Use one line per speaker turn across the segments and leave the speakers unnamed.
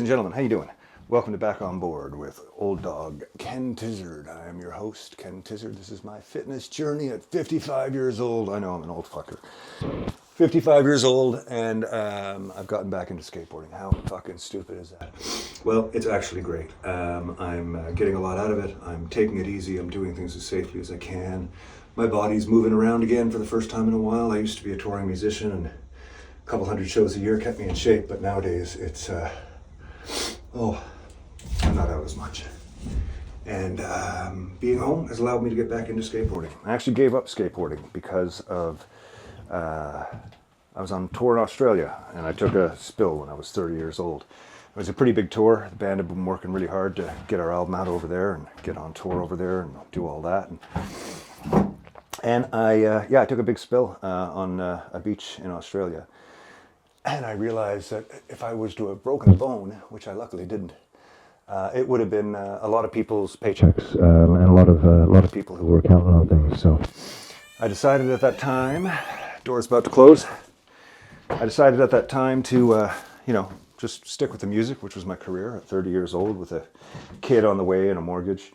gentlemen, how you doing? Welcome to Back on Board with old dog Ken Tizzard. I am your host, Ken Tizzard. This is my fitness journey at 55 years old. I know I'm an old fucker. 55 years old, and I've gotten back into skateboarding. How fucking stupid is that? Well, it's actually great. I'm getting a lot out of it. I'm taking it easy. I'm doing things as safely as I can. My body's moving around again for the first time in a while. I used to be a touring musician, and a couple hundred shows a year kept me in shape, but nowadays it's I'm not out as much. And being home has allowed me to get back into skateboarding. I actually gave up skateboarding because of I was on tour in Australia, and I took a spill when I was 30 years old. It was a pretty big tour. The band had been working really hard to get our album out over there and get on tour over there and do all that. And I took a big spill on a beach in Australia. And I realized that if I was to have broken a bone, which I luckily didn't, it would have been a lot of people's paychecks and a lot of people who were counting on things. So I decided at that time, door's about to close. I decided at that time to, just stick with the music, which was my career at 30 years old with a kid on the way and a mortgage,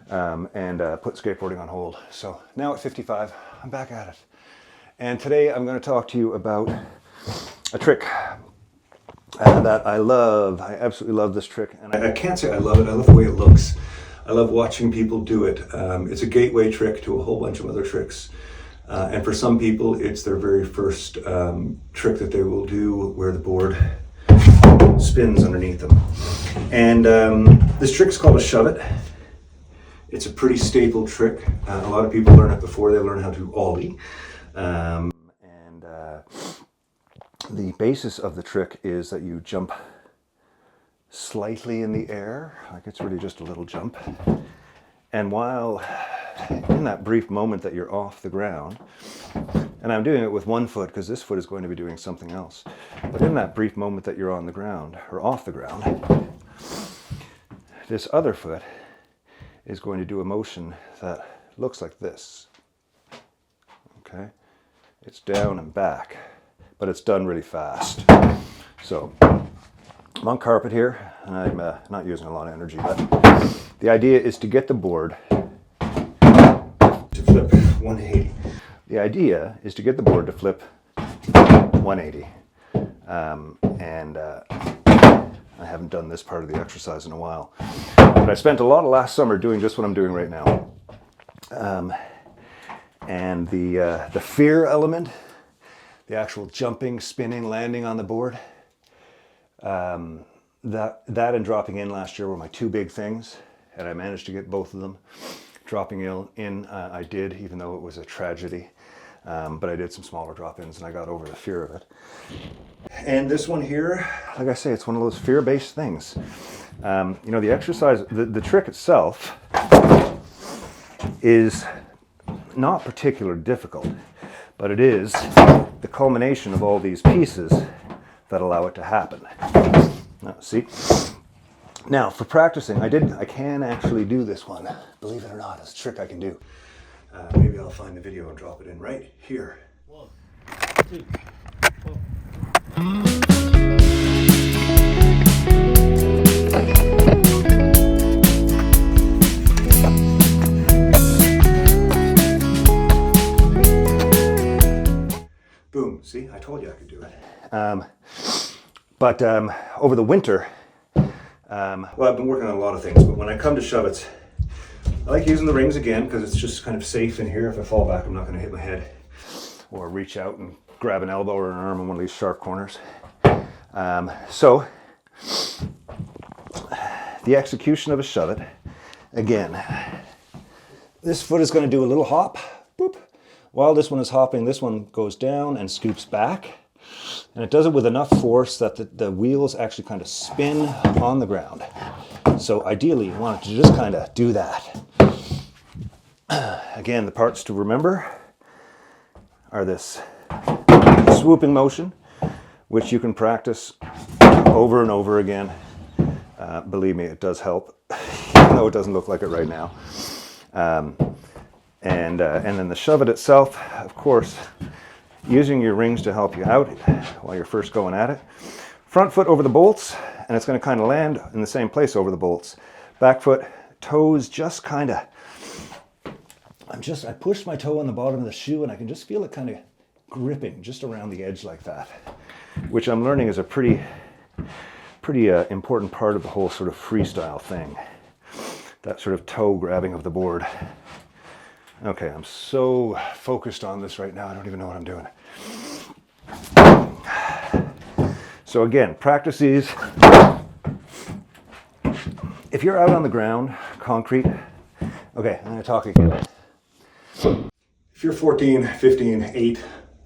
and put skateboarding on hold. So now at 55, I'm back at it. And today I'm going to talk to you about a trick that I love. I absolutely love this trick. And I can't say I love it. I love the way it looks. I love watching people do it. It's a gateway trick to a whole bunch of other tricks. And for some people, it's their very first trick that they will do where the board spins underneath them. And this trick is called a Shuv-It. It's a pretty staple trick. A lot of people learn it before they learn how to ollie. The basis of the trick is that you jump slightly in the air, like it's really just a little jump. And while in that brief moment that you're off the ground, and I'm doing it with one foot because this foot is going to be doing something else, but in that brief moment that you're on the ground, or off the ground, this other foot is going to do a motion that looks like this. Okay? It's down and back, but it's done really fast. So I'm on carpet here, and I'm not using a lot of energy, but the idea is to get the board to flip 180. The idea is to get the board to flip 180. I haven't done this part of the exercise in a while, but I spent a lot of last summer doing just what I'm doing right now. And the fear element, the actual jumping, spinning, landing on the board, that and dropping in last year were my two big things, and I managed to get both of them. Dropping in, I did, even though it was a tragedy, but I did some smaller drop-ins and I got over the fear of it. And this one here, like I say, it's one of those fear-based things. The exercise, the trick itself is not particularly difficult, but it is the culmination of all these pieces that allow it to happen. Now, see? Now, for practicing, I can actually do this one. Believe it or not, it's a trick I can do. Maybe I'll find the video and drop it in right here. 1, 2, 4. Boom, see, I told you I could do it. But over the winter, I've been working on a lot of things, but when I come to Shuv-Its, I like using the rings again because it's just kind of safe in here. If I fall back, I'm not going to hit my head or reach out and grab an elbow or an arm in one of these sharp corners. So the execution of a Shuv-It, again, this foot is going to do a little hop, boop. While this one is hopping, this one goes down and scoops back. And it does it with enough force that the wheels actually kind of spin on the ground. So ideally, you want it to just kind of do that. Again, the parts to remember are this swooping motion, which you can practice over and over again. Believe me, it does help, even though it doesn't look like it right now. And then the Shuv-It itself, of course, using your rings to help you out while you're first going at it. Front foot over the bolts and it's going to kind of land in the same place over the bolts. Back foot, toes just kind of, I pushed my toe on the bottom of the shoe and I can just feel it kind of gripping just around the edge like that, which I'm learning is a pretty important part of the whole sort of freestyle thing. That sort of toe grabbing of the board. Okay, I'm so focused on this right now, I don't even know what I'm doing. So again, practice these. If you're out on the ground, concrete, okay, I'm gonna talk again. If you're 14, 15, 8,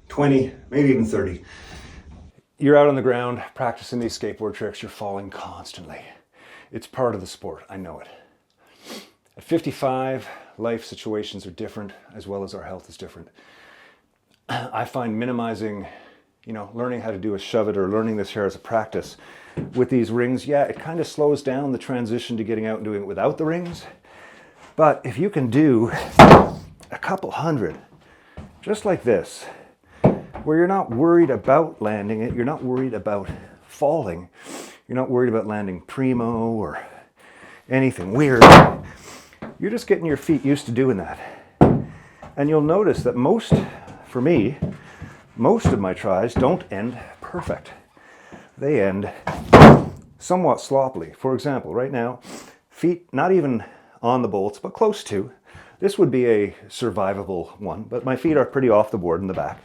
20, maybe even 30, you're out on the ground practicing these skateboard tricks, you're falling constantly. It's part of the sport, I know it. At 55, life situations are different, as well as our health is different. I find minimizing, learning how to do a shove-it or learning this here as a practice with these rings, yeah, it kind of slows down the transition to getting out and doing it without the rings. But if you can do a couple hundred, just like this, where you're not worried about landing it, you're not worried about falling, you're not worried about landing primo or anything weird, you're just getting your feet used to doing that. And you'll notice that most of my tries don't end perfect. They end somewhat sloppily. For example, right now, feet not even on the bolts, but close to. This would be a survivable one, but my feet are pretty off the board in the back.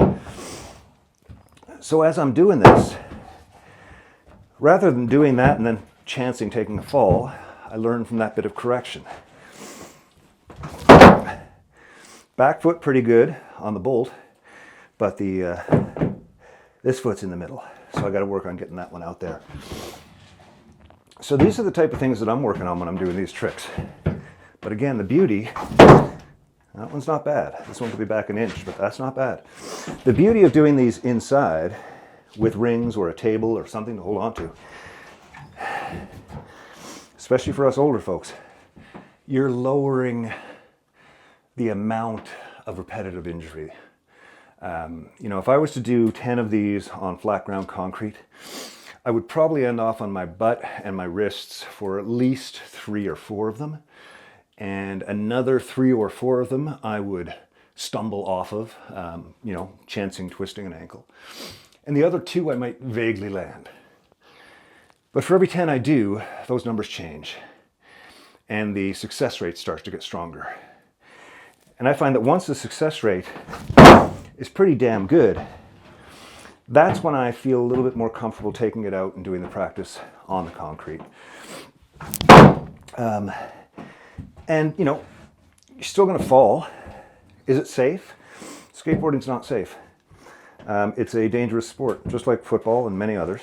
So as I'm doing this, rather than doing that and then chancing taking a fall, I learn from that bit of correction. Back foot pretty good on the bolt, but this foot's in the middle, so I got to work on getting that one out there. So these are the type of things that I'm working on when I'm doing these tricks. But again, the beauty, that one's not bad. This one could be back an inch, but that's not bad. The beauty of doing these inside with rings or a table or something to hold on to, especially for us older folks, you're lowering the amount of repetitive injury. If I was to do 10 of these on flat ground concrete, I would probably end off on my butt and my wrists for at least 3 or 4 of them. And another 3 or 4 of them I would stumble off of, chancing, twisting an ankle. And the other 2 I might vaguely land. But for every 10 I do, those numbers change. And the success rate starts to get stronger. And I find that once the success rate is pretty damn good, that's when I feel a little bit more comfortable taking it out and doing the practice on the concrete. And you're still going to fall. Is it safe? Skateboarding's not safe. It's a dangerous sport, just like football and many others.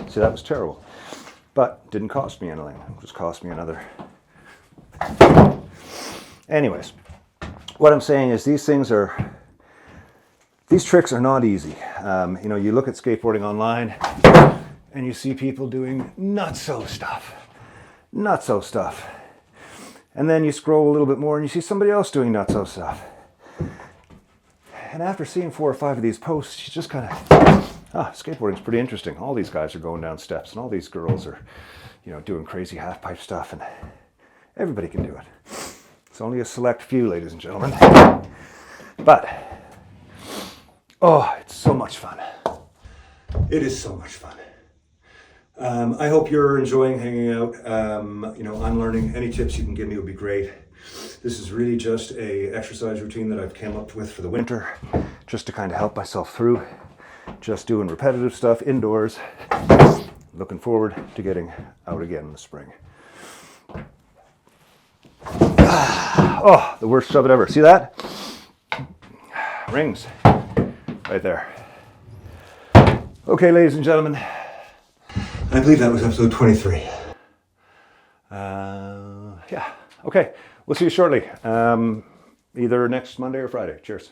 See, that was terrible. But didn't cost me anything. It just cost me another. Anyways, what I'm saying is these tricks are not easy. You look at skateboarding online and you see people doing nutso stuff. And then you scroll a little bit more and you see somebody else doing nutso stuff. And after seeing 4 or 5 of these posts, you just kind of, skateboarding's pretty interesting. All these guys are going down steps and all these girls are, doing crazy half pipe stuff, and everybody can do it. It's only a select few, ladies and gentlemen. But, it's so much fun. It is so much fun. I hope you're enjoying hanging out. I'm learning. Any tips you can give me would be great. This is really just a exercise routine that I've came up with for the winter, just to kind of help myself through. Just doing repetitive stuff indoors. Looking forward to getting out again in the spring. The worst shove-it ever. See that? Rings. Right there. Okay, ladies and gentlemen. I believe that was episode 23. Okay. We'll see you shortly. Either next Monday or Friday. Cheers.